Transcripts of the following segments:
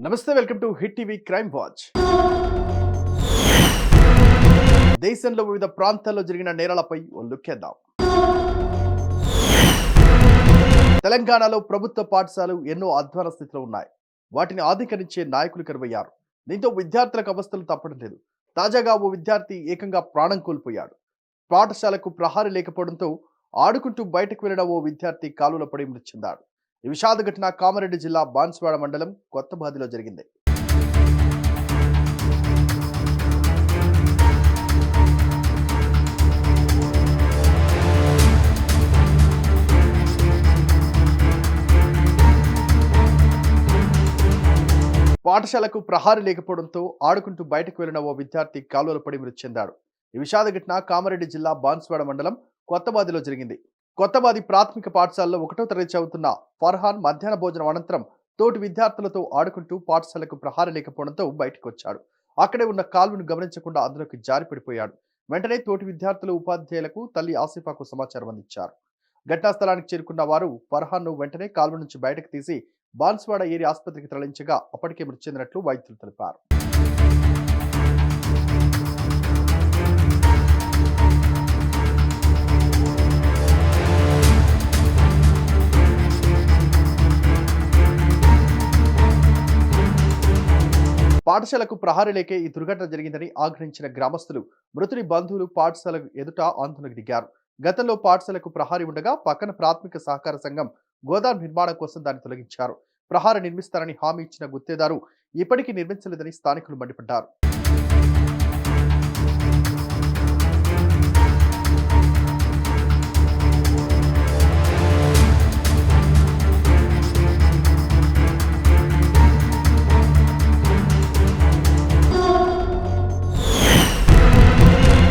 నమస్తే, welcome to hit TV crime watch. దేశంలో వివిధ ప్రాంతాల్లో జరిగిన నేరాలపై ఓ లుక్కేద్దాం. తెలంగాణలో ప్రభుత్వ పాఠశాలలు ఎన్నో అధ్వాన స్థితిలో ఉన్నాయి. వాటిని ఆధీకరించే నాయకులు కరువయ్యారు. దీంతో విద్యార్థులకు అవస్థలు తప్పడం లేదు. తాజాగా ఓ విద్యార్థి ఏకంగా ప్రాణం కోల్పోయాడు. పాఠశాలకు ప్రహారీ లేకపోవడంతో ఆడుకుంటూ బయటకు వెళ్లిన ఓ విద్యార్థి కాలువలో పడి మృతి చెందాడు. ఈ విషాద ఘటన కామారెడ్డి జిల్లా బాన్స్వాడ మండలం కొత్తబాదిలో జరిగింది. పాఠశాలకు ప్రహారీ లేకపోవడంతో ఆడుకుంటూ బయటకు వెళ్లిన ఓ విద్యార్థి కాలువలో పడి మృతి చెందాడు. ఈ విషాద ఘటన కామారెడ్డి జిల్లా బాన్స్వాడ మండలం కొత్తబాదిలో జరిగింది. కొత్తబాది ప్రాథమిక పాఠశాలలో 1వ తరగతి చదువుతున్న ఫర్హాన్ మధ్యాహ్న భోజనం అనంతరం తోటి విద్యార్థులతో ఆడుకుంటూ పాఠశాలకు ప్రహారీ లేకపోవడంతో బయటకు వచ్చాడు. అక్కడే ఉన్న కాలువను గమనించకుండా అందులోకి జారి పడిపోయాడు. వెంటనే తోటి విద్యార్థులు ఉపాధ్యాయులకు తల్లి ఆసిఫాకు సమాచారం అందించారు. ఘటనా స్థలానికి చేరుకున్న వారు ఫర్హాన్ ను వెంటనే కాలువ నుంచి బయటకు తీసి బాన్స్వాడ ఏరియా ఆసుపత్రికి తరలించగా అప్పటికే మృతి చెందినట్లు వైద్యులు తెలిపారు. పాఠశాలకు ప్రహారీ లేకే ఈ దుర్ఘటన జరిగిందని ఆగ్రహించిన గ్రామస్తులు మృతుడి బంధువులు పాఠశాల ఎదుట ఆందోళనకు దిగారు. గతంలో పాఠశాలకు ప్రహారీ ఉండగా పక్కన ప్రాథమిక సహకార సంఘం గోదాం నిర్మాణం కోసం దాన్ని తొలగించారు. ప్రహారీ నిర్మిస్తారని హామీ ఇచ్చిన గుత్తేదారు ఇప్పటికీ నిర్మించలేదని స్థానికులు మండిపడ్డారు.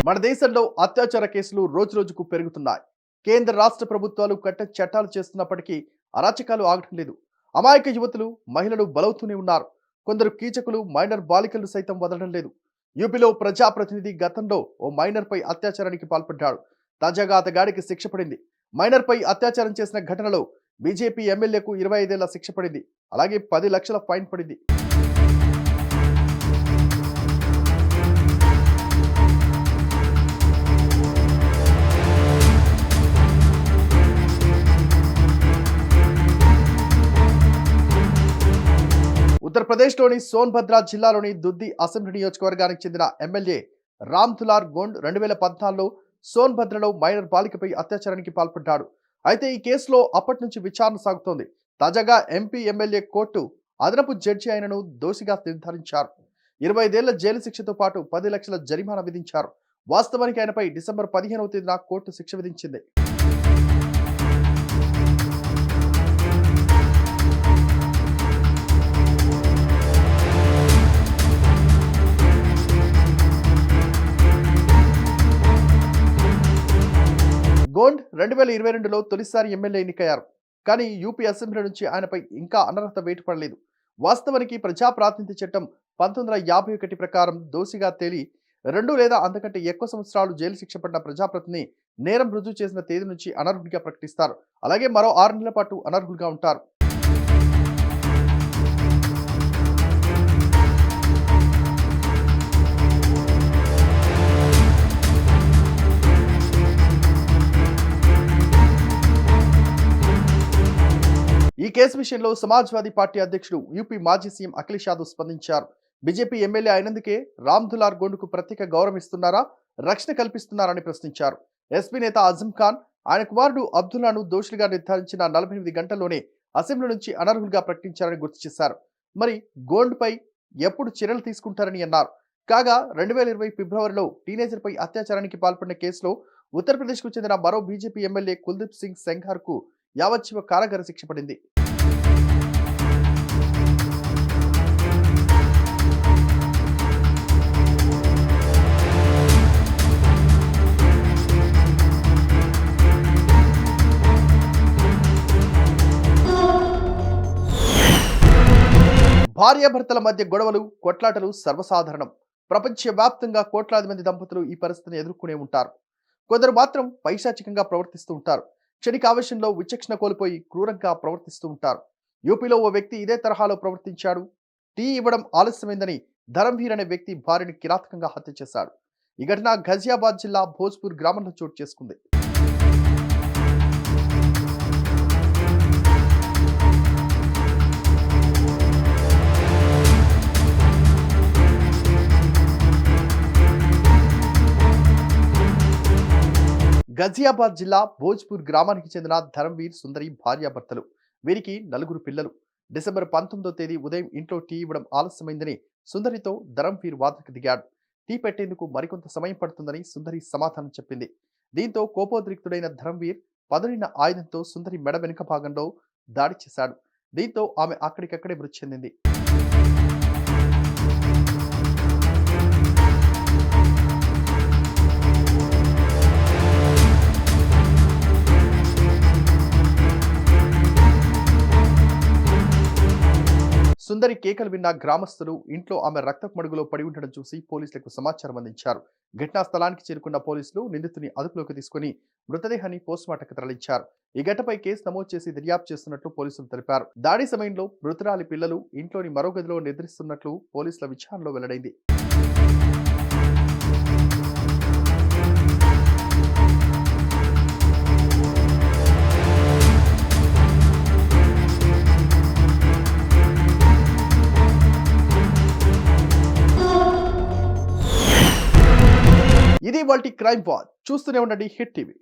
మన దేశంలో అత్యాచార కేసులు రోజురోజుకు పెరుగుతున్నాయి. కేంద్ర రాష్ట్ర ప్రభుత్వాలు కఠిన చట్టాలు చేస్తున్నప్పటికీ అరాచకాలు ఆగటం లేదు. అమాయక యువతులు, మహిళలు బలవుతూనే ఉన్నారు. కొందరు కీచకులు మైనర్ బాలికలు సైతం వదలడం లేదు. యూపీలో ప్రజాప్రతినిధి గతంలో ఓ మైనర్ పై అత్యాచారానికి పాల్పడ్డాడు. తాజాగా అతగాడికి శిక్ష పడింది. మైనర్ పై అత్యాచారం చేసిన ఘటనలో బీజేపీ ఎమ్మెల్యేకు 25 ఏళ్ల శిక్ష పడింది. అలాగే 10 లక్షల ఫైన్ పడింది. ఉత్తరప్రదేశ్లోని సోన్భద్ర జిల్లాలోని దుద్ది అసెంబ్లీ నియోజకవర్గానికి చెందిన ఎమ్మెల్యే రామ్ దులార్ గోండ్ 2014లో సోన్భద్రలో మైనర్ బాలికపై అత్యాచారానికి పాల్పడ్డాడు. అయితే ఈ కేసులో అప్పటి నుంచి విచారణ సాగుతోంది. తాజాగా ఎంపీ ఎమ్మెల్యే కోర్టు అదనపు జడ్జి ఆయనను దోషిగా నిర్ధారించారు. 25 ఏళ్ల జైలు శిక్షతో పాటు 10 లక్షల జరిమానా విధించారు. వాస్తవానికి ఆయనపై డిసెంబర్ 15వ తేదీన కోర్టు శిక్ష విధించింది. గోండ్ 2022లో తొలిసారి ఎమ్మెల్యే ఎన్నికయ్యారు. కానీ యూపీ అసెంబ్లీ నుంచి ఆయనపై ఇంకా అనర్హత వేటు పడలేదు. వాస్తవానికి ప్రజా ప్రాతినిధ్య చట్టం 1951 ప్రకారం దోషిగా తేలి 2 లేదా అంతకంటే ఎక్కువ సంవత్సరాలు జైలు శిక్ష పడిన ప్రజాప్రతిని నేరం రుజువు చేసిన తేదీ నుంచి అనర్హుడిగా ప్రకటిస్తారు. అలాగే మరో 6 నెలల పాటు అనర్హులుగా ఉంటారు. ఈ కేసు విషయంలో సమాజ్వాదీ పార్టీ అధ్యక్షుడు యూపీ మాజీ సీఎం అఖిలేష్ యాదవ్ స్పందించారు. బీజేపీ ఎమ్మెల్యే అయినందుకే రామ్ దులార్ గోండ్కు ప్రత్యేక గౌరవం ఇస్తున్నారా, రక్షణ కల్పిస్తున్నారని ప్రశ్నించారు. ఎస్పీ నేత అజం ఖాన్ ఆయన కుమారుడు అబ్దుల్లాను దోషులుగా నిర్ధారించిన 48 గంటల్లోనే అసెంబ్లీ నుంచి అనర్హులుగా ప్రకటించారని గుర్తు చేశారు. మరి గోండ్పై ఎప్పుడు చర్యలు తీసుకుంటారని అన్నారు. కాగా 2020 ఫిబ్రవరిలో టీనేజర్పై అత్యాచారానికి పాల్పడిన కేసులో ఉత్తరప్రదేశ్కు చెందిన మరో బీజేపీ ఎమ్మెల్యే కుల్దీప్ సింగ్ సెంఘార్కు యావజ్జీవ కారాగార శిక్ష పడింది. భార్యాభర్తల మధ్య గొడవలు, కొట్లాటలు సర్వసాధారణం. ప్రపంచవ్యాప్తంగా కోట్లాది మంది దంపతులు ఈ పరిస్థితిని ఎదుర్కొనే ఉంటారు. కొందరు మాత్రం పైశాచికంగా ప్రవర్తిస్తూ ఉంటారు. క్షణిక ఆవేశంలో విచక్షణ కోల్పోయి క్రూరంగా ప్రవర్తిస్తూ ఉంటారు. యూపీలో ఓ వ్యక్తి ఇదే తరహాలో ప్రవర్తించాడు. టీ ఇవ్వడం ఆలస్యమైందని ధరంవీర్ అనే వ్యక్తి భార్యను కిరాతకంగా హత్య చేశాడు. ఈ ఘటన ఘజియాబాద్ జిల్లా భోజ్పూర్ గ్రామంలో చోటు చేసుకుంది. గజియాబాద్ జిల్లా భోజ్పూర్ గ్రామానికి చెందిన ధరంవీర్ సుందరి భార్యాభర్తలు. వీరికి నలుగురు పిల్లలు. డిసెంబర్ 19వ తేదీ ఉదయం ఇంట్లో టీ ఇవ్వడం ఆలస్యమైందని సుందరితో ధరంవీర్ వాదనకు దిగాడు. టీ పెట్టేందుకు మరికొంత సమయం పడుతుందని సుందరి సమాధానం చెప్పింది. దీంతో కోపోద్రిక్తుడైన ధరంవీర్ పదునైన ఆయుధంతో సుందరి మెడ వెనుక భాగంలో దాడి చేశాడు. దీంతో ఆమె అక్కడికక్కడే మృతి చెందింది. సుందరి కేకలు విన్న గ్రామస్తులు ఇంట్లో ఆమె రక్తపు మడుగులో పడి ఉండడం చూసి పోలీసులకు సమాచారం అందించారు. ఘటనా స్థలానికి చేరుకున్న పోలీసులు నిందితుని అదుపులోకి తీసుకుని మృతదేహాన్ని పోస్టుమార్టంకు తరలించారు. ఈ ఘటనపై కేసు నమోదు చేసి దర్యాప్తు చేస్తున్నట్లు పోలీసులు తెలిపారు. దాడి సమయంలో మృతురాలి పిల్లలు ఇంట్లోని మరో గదిలో నిద్రిస్తున్నట్లు పోలీసుల విచారణలో వెల్లడైంది. ఇది వాల్టి క్రైమ్ వాచ్. చూస్తూనే ఉండండి హిట్ టీవీ.